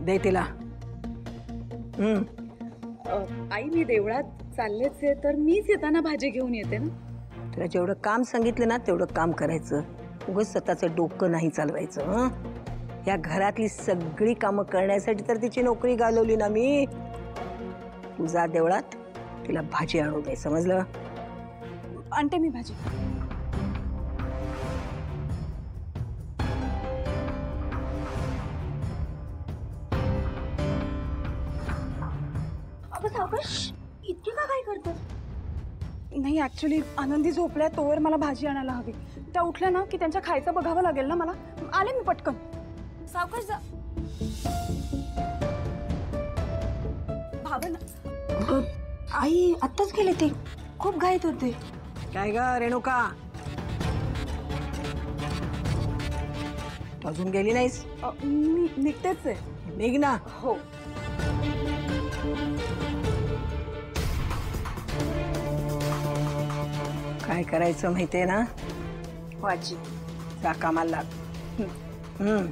दे तिला. आई मी देवळात चाललेच आहे तर मीच येताना भाजी घेऊन येते ना. तुला जेवढं काम सांगितलं ना तेवढं काम करायचं. उगाच स्वतःचं डोकं नाही चालवायचं. हं? या घरातली सगळी कामं करण्यासाठी तर तिची नोकरी घालवली ना मी. तू जा देवळात, तिला भाजी आणू दे. समजलं? आणते मी भाजी. इतकी का काय करतात? नाही ऍक्च्युली आनंदी झोपल्या तोवर मला भाजी आणायला हवी. त्या उठल्या ना की त्यांच्या खायचं बघावं लागेल ना मला. आले मी पटकन. सावकाश जा. भावना आई आत्ताच गेले ते, खूप घाईत होते. काय ग रेणुका, अजून गेली नाहीस? मी निघतेच आहे. निघ ना. हो. काय करायचं माहितीये ना? हो आजी. जा कामाला लाग.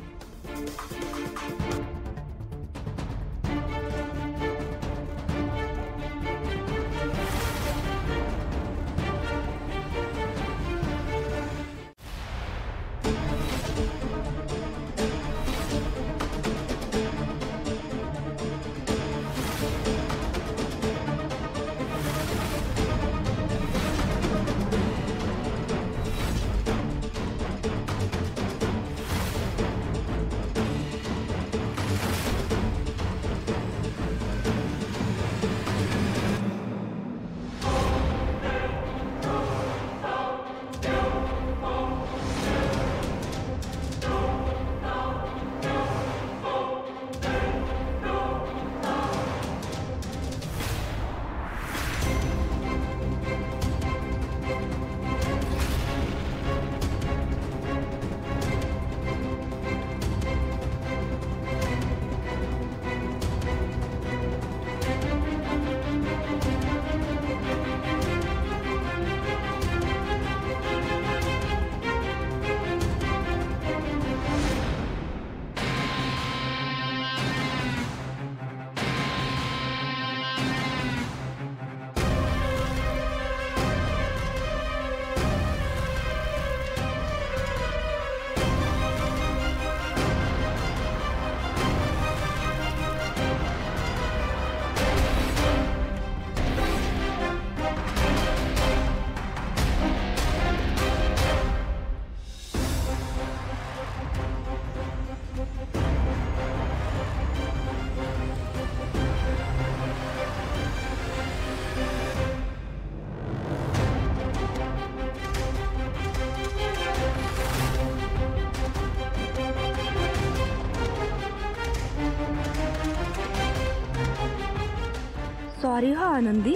सॉरी हा आनंदी,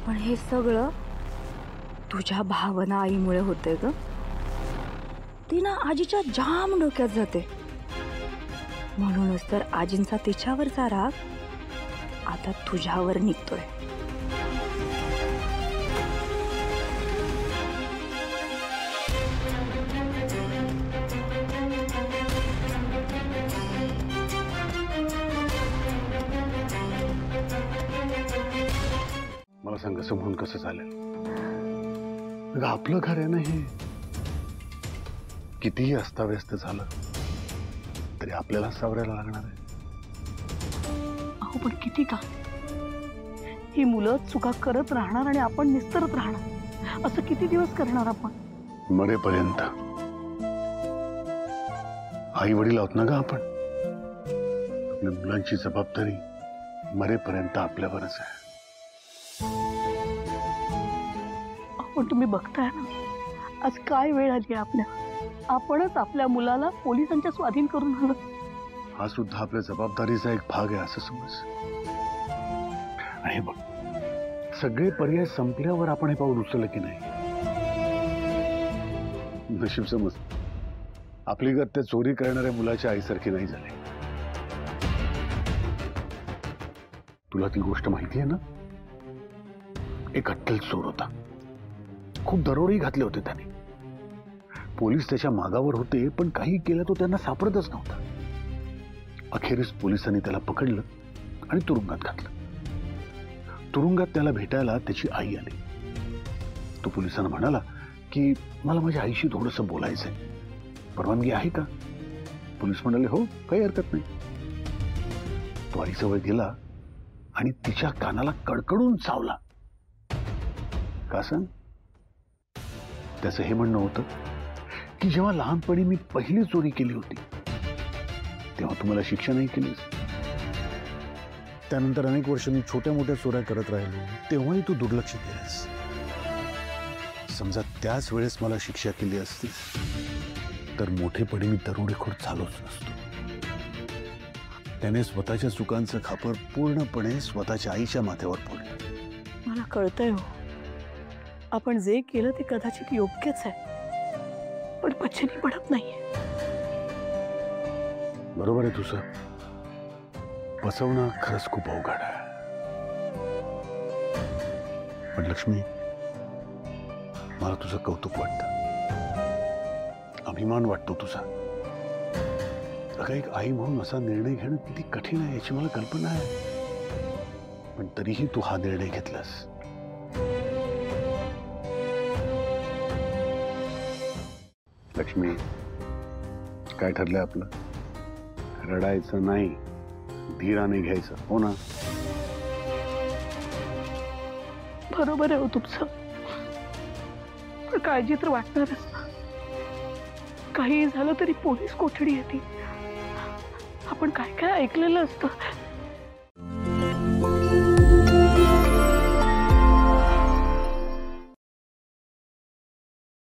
पण हे सगळं तुझ्या भावना आईमुळे होते ग. ती ना आजीच्या जाम डोक्यात जाते. म्हणूनच तर आजींचा तिच्यावरचा राग आता तुझ्यावर निघतोय. मला सांग कसं म्हणून कसं चालेल? अगं आपलं घर आहे ना हे. कितीही अस्ताव्यस्त झालं तरी आपल्याला सावरायला लागणार आहे. अहो पण किती का ही मुलं चुका करत राहणार आणि आपण निस्तरत राहणार. असं किती दिवस करणार आपण? मरेपर्यंत. आई वडील आहोत ना ग आपण. आपल्या मुलांची जबाबदारी मरेपर्यंत आपल्यावरच आहे. पण तुम्ही बघताय ना आज काय वेळ आली आपल्या. आपणच आपल्या मुलाला पोलिसांच्या स्वाधीन करून आलो. हा सुद्धा आपल्या जबाबदारीचा एक भाग आहे असं समज. आणि बघ सगळे पर्याय संपल्यावर आपण हे पाऊल उचललं की नाही. नशीब समज आपली गत त्या चोरी करणाऱ्या मुलाच्या आईसारखी नाही झाली. तुला ती गोष्ट माहिती आहे ना? एक अट्टल चोर होता. खूप दरोडेही घातले होते त्याने. पोलीस त्याच्या मागावर होते पण काही केलं तो त्यांना सापडतच नव्हता. अखेरीस पोलिसांनी त्याला पकडलं आणि तुरुंगात घातलं. तुरुंगात त्याला भेटायला त्याची आई आली. तो पोलिसांना म्हणाला की मला माझ्या आईशी थोडंसं बोलायचंय, परवानगी आहे का? पोलीस म्हणाले हो, काही हरकत नाही. तो आईजवळ गेला आणि तिच्या कानाला कडकडून चावला. का सांग? त्याचं हे म्हणणं होतं की जेव्हा लहानपणी मी पहिली चोरी केली होती तेव्हा तुम्हाला शिक्षा नाही केलीस. त्यानंतर अनेक वर्ष मी छोट्या मोठ्या चोऱ्या करत राहिलो, तेव्हाही तू दुर्लक्ष केलंस. समजा त्याच वेळेस मला शिक्षा केली असती तर मोठेपणी मी दरोडेखोर झालोच नसतो. त्याने स्वतःच्या चुकांचं खापर पूर्णपणे स्वतःच्या आईच्या माथ्यावर फोडलं. मला कळतंय हो, आपण जे केलं ते कदाचित योग्यच आहे, पण पचनी पडत नाहीये. बरोबर आहे तुझं. बसवणं खरंच खूप अवघड आहे. पण लक्ष्मी, मला तुझं कौतुक वाटतं, अभिमान वाटतो तुझा. अगं, एक आई म्हणून असा निर्णय घेणं किती कठीण आहे याची मला कल्पना आहे, पण तरीही तू हा निर्णय घेतलास. लक्ष्मी, काय ठरलंय आपलं? रडायचं नाही, धीराने घ्यायचं, हो ना? बरोबर आहे हो तुमचं, पण काळजी तर वाटणारच ना. काही झालं तरी पोलीस कोठडी येते. आपण काय काय ऐकलेलं असतं,